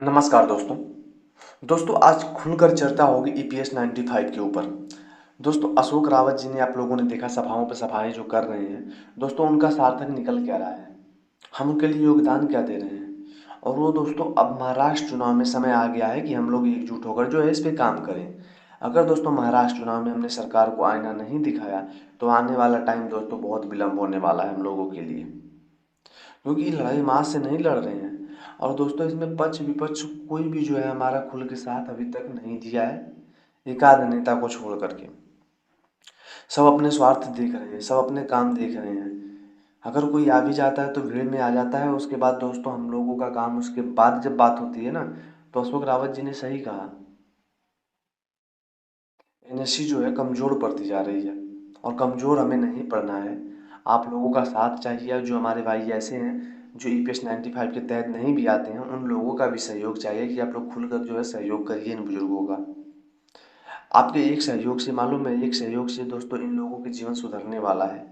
नमस्कार दोस्तों। दोस्तों आज खुलकर चर्चा होगी ईपीएस 95 के ऊपर। दोस्तों अशोक रावत जी ने आप लोगों ने देखा सभाओं पे सभाएं जो कर रहे हैं। दोस्तों उनका सार्थक निकल क्या रहा है, हम उनके लिए योगदान क्या दे रहे हैं। और वो दोस्तों अब महाराष्ट्र चुनाव में समय आ गया है कि हम लोग एकजुट होकर जो है इस पे काम करें। अगर दोस्तों महाराष्ट्र चुनाव में हमने सरकार को आईना नहीं दिखाया तो आने वाला टाइम दोस्तों बहुत विलम्ब होने वाला है हम लोगों के लिए, क्योंकि ये लड़ाई मास से नहीं लड़ रहे हैं। और दोस्तों इसमें पक्ष विपक्ष कोई भी जो है हमारा खुल के साथ अभी तक नहीं दिया है, एक आध नेता को छोड़ करके। सब अपने स्वार्थ देख रहे हैं, सब अपने काम देख रहे हैं। अगर कोई आ भी जाता है तो भीड़ में आ जाता है, उसके बाद दोस्तों हम लोगों का काम, उसके बाद जब बात होती है ना, तो अशोक रावत जी ने सही कहा, एनएससी जो है कमज़ोर पड़ती जा रही है और कमज़ोर हमें नहीं पड़ना है। आप लोगों का साथ चाहिए, जो हमारे भाई ऐसे हैं जो ईपीएस 95 के तहत नहीं भी आते हैं, उन लोगों का भी सहयोग चाहिए कि आप लोग खुलकर जो है सहयोग करिए इन बुजुर्गों का। आपके एक सहयोग से, मालूम है, एक सहयोग से दोस्तों इन लोगों के जीवन सुधरने वाला है।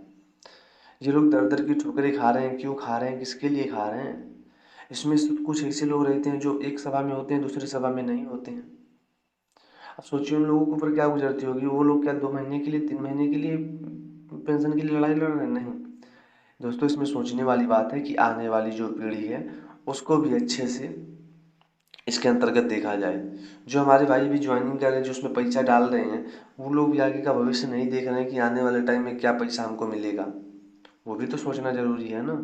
ये लोग दर दर की ठोकरें खा रहे हैं, क्यों खा रहे हैं, किसके लिए खा रहे हैं। इसमें से कुछ ऐसे लोग रहते हैं जो एक सभा में होते हैं, दूसरी सभा में नहीं होते हैं। अब सोचिए उन लोगों के ऊपर क्या गुजरती होगी। वो लोग क्या 2 महीने के लिए, 3 महीने के लिए पेंशन के लिए लड़ाई लड़ रहे हैं? नहीं दोस्तों, इसमें सोचने वाली बात है कि आने वाली जो पीढ़ी है उसको भी अच्छे से इसके अंतर्गत देखा जाए। जो हमारे भाई भी ज्वाइनिंग कर रहे हैं, जो उसमें पैसा डाल रहे हैं, वो लोग भी आगे का भविष्य नहीं देख रहे हैं कि आने वाले टाइम में क्या पैसा हमको मिलेगा। वो भी तो सोचना जरूरी है ना।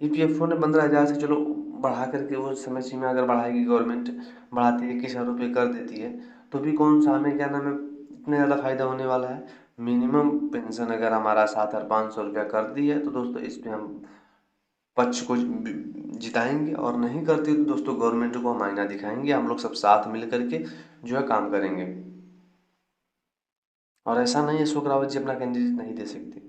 ईपीएफओ ने 15,000 से चलो बढ़ा करके, वो समय सीमा अगर बढ़ाएगी गवर्नमेंट, बढ़ाती है 21,000 रुपये कर देती है, तो भी कौन सा हमें क्या नाम है इतने ज़्यादा फायदा होने वाला है। मिनिमम पेंशन अगर हमारा 7,500 रुपया कर दी है तो दोस्तों इस पे हम पक्ष को जिताएंगे, और नहीं करती तो दोस्तों गवर्नमेंट को हम आईना दिखाएंगे, हम लोग सब साथ मिल करके जो है काम करेंगे। और ऐसा नहीं है अशोक रावत जी अपना कैंडिडेट नहीं दे सकते,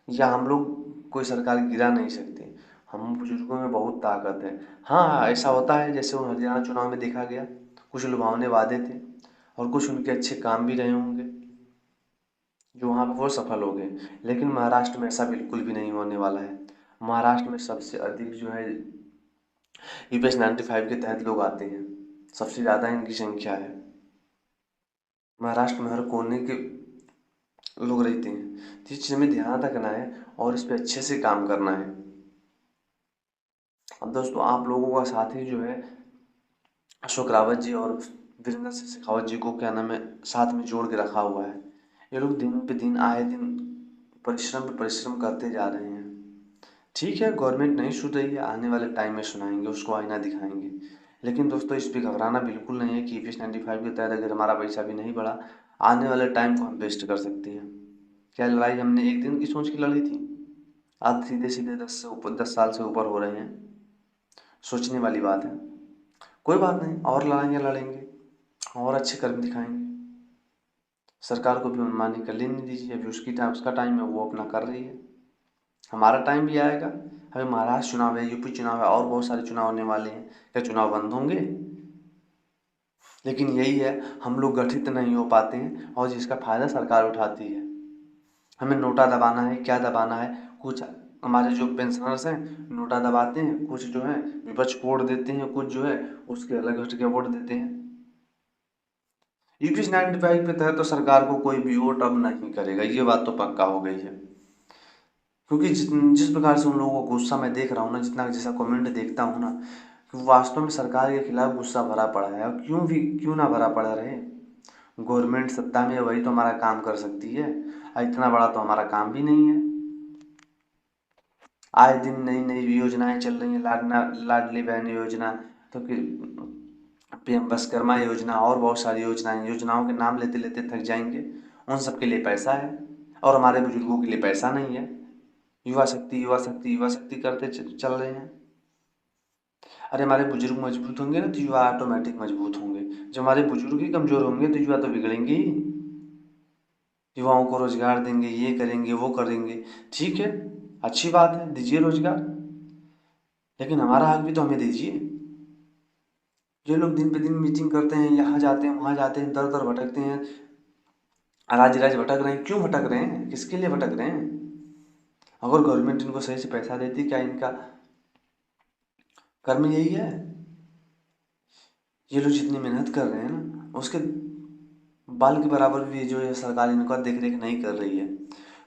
या हम लोग कोई सरकार गिरा नहीं सकते। हम बुजुर्गों में बहुत ताकत है। हाँ ऐसा होता है जैसे वो हरियाणा चुनाव में देखा गया, कुछ लुभावने वादे थे और कुछ उनके अच्छे काम भी रहे होंगे जो वहाँ पर वो सफल हो गए। लेकिन महाराष्ट्र में ऐसा बिल्कुल भी नहीं होने वाला है। महाराष्ट्र में सबसे अधिक जो है ईपीएस 95 के तहत लोग आते हैं, सबसे ज़्यादा इनकी संख्या है। महाराष्ट्र में हर कोने के लोग रहते हैं, तो इस चीज़ में ध्यान रखना है और इस पे अच्छे से काम करना है। अब दोस्तों आप लोगों का साथ ही जो है अशोक रावत जी और वीरेंद्र सिंह शेखावत जी को क्या नाम है साथ में जोड़ के रखा हुआ है। ये लोग दिन पे दिन, आए दिन परिश्रम पे परिश्रम करते जा रहे हैं। ठीक है, गवर्नमेंट नहीं सुन रही है, आने वाले टाइम में सुनाएंगे, उसको आईना दिखाएंगे। लेकिन दोस्तों इस पे घबराना बिल्कुल नहीं है कि ईपीएस 95 के तहत अगर हमारा पैसा भी नहीं बढ़ा, आने वाले टाइम को हम वेस्ट कर सकते हैं। क्या लड़ाई हमने एक दिन की सोच के लड़ी थी? आज सीधे सीधे 10 साल से ऊपर हो रहे हैं। सोचने वाली बात है। कोई बात नहीं, और लड़ाइयाँ लड़ेंगे और अच्छे कर्म दिखाएंगे। सरकार को भी मनमानी कर लेने दीजिए, अभी उसकी टाइम, उसका टाइम है, वो अपना कर रही है। हमारा टाइम भी आएगा। अभी महाराष्ट्र चुनाव है, यूपी चुनाव है, और बहुत सारे चुनाव होने वाले हैं। क्या चुनाव बंद होंगे? लेकिन यही है, हम लोग गठित नहीं हो पाते हैं और जिसका फायदा सरकार उठाती है। हमें नोटा दबाना है, क्या दबाना है, कुछ हमारे जो पेंशनर्स हैं नोटा दबाते हैं, कुछ जो है विपक्ष को वोट देते हैं, कुछ जो है उसके अलग हट के वोट देते हैं। ईपीएस 95 के तहत तो सरकार को कोई भी वोट अब नहीं करेगा, ये बात तो पक्का हो गई है। क्योंकि जिस प्रकार से उन लोगों को गुस्सा मैं देख रहा हूँ ना, जितना जैसा कमेंट देखता हूँ ना, कि वास्तव में सरकार के खिलाफ गुस्सा भरा पड़ा है। और क्यों ना भरा पड़ा रहे। गवर्नमेंट सत्ता में है, वही तो हमारा काम कर सकती है, और इतना बड़ा तो हमारा काम भी नहीं है। आए दिन नई नई योजनाएं चल रही हैं, लाडली बहन योजना, तो फिर पीएम विश्वकर्मा योजना, और बहुत सारी योजनाओं के नाम लेते लेते थक जाएंगे। उन सब के लिए पैसा है और हमारे बुजुर्गों के लिए पैसा नहीं है। युवा शक्ति, युवा शक्ति, युवा शक्ति करते चल रहे हैं। अरे हमारे बुजुर्ग मजबूत होंगे ना तो युवा ऑटोमेटिक मजबूत होंगे। जब हमारे बुजुर्ग ही कमजोर होंगे तो युवा तो बिगड़ेंगे ही। युवाओं को रोजगार देंगे, ये करेंगे, वो करेंगे, ठीक है, अच्छी बात है, दीजिए रोजगार, लेकिन हमारा हक भी तो हमें दीजिए। जो लोग दिन पे दिन मीटिंग करते हैं, यहाँ जाते हैं, वहाँ जाते हैं, दर दर भटकते हैं, राज्य राज्य भटक रहे हैं, क्यों भटक रहे हैं, किसके लिए भटक रहे हैं? अगर गवर्नमेंट इनको सही से पैसा देती, क्या इनका कर्म यही है? ये लोग जितनी मेहनत कर रहे हैं ना, उसके बाल के बराबर भी जो है सरकार इनका देख रेख नहीं कर रही है।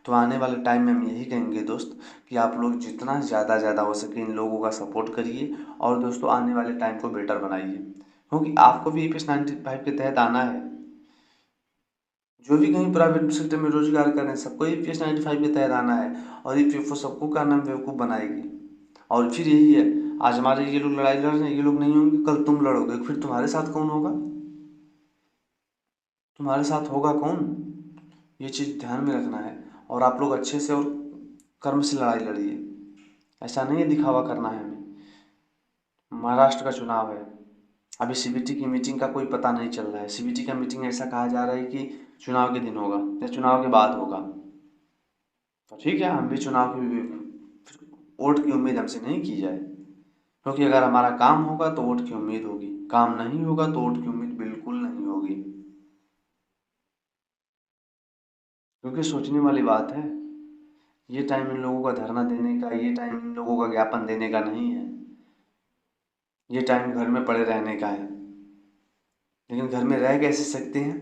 तो आने वाले टाइम में हम यही कहेंगे दोस्त कि आप लोग जितना ज़्यादा हो सके इन लोगों का सपोर्ट करिए और दोस्तों आने वाले टाइम को बेटर बनाइए, क्योंकि आपको भी EPS 95 के तहत आना है। जो भी कहीं प्राइवेट सेक्टर में रोजगार कर रहे हैं सबको EPS 95 के तहत आना है, और EPFO सबको का नाम बेवकूफ़ बनाएगी। और फिर यही है, आज हमारे ये लोग लड़ाई लड़ रहे हैं, ये लोग नहीं होंगे, कल तुम लड़ोगे, फिर तुम्हारे साथ कौन होगा? तुम्हारे साथ होगा कौन? ये चीज़ ध्यान में रखना है। और आप लोग अच्छे से और कर्म से लड़ाई लड़िए, ऐसा नहीं है दिखावा करना है हमें। महाराष्ट्र का चुनाव है, अभी CBT की मीटिंग का कोई पता नहीं चल रहा है। CBT का मीटिंग ऐसा कहा जा रहा है कि चुनाव के दिन होगा या चुनाव के बाद होगा। तो ठीक है, हम भी चुनाव की वोट की उम्मीद हमसे नहीं की जाए, क्योंकि अगर हमारा काम होगा तो वोट की उम्मीद होगी, काम नहीं होगा तो वोट की उम्मीद बिल्कुल नहीं होगी। क्योंकि सोचने वाली बात है, ये टाइम इन लोगों का धरना देने का, ये टाइम इन लोगों का ज्ञापन देने का नहीं है। ये टाइम घर में पड़े रहने का है। लेकिन घर में रह कैसे सकते हैं?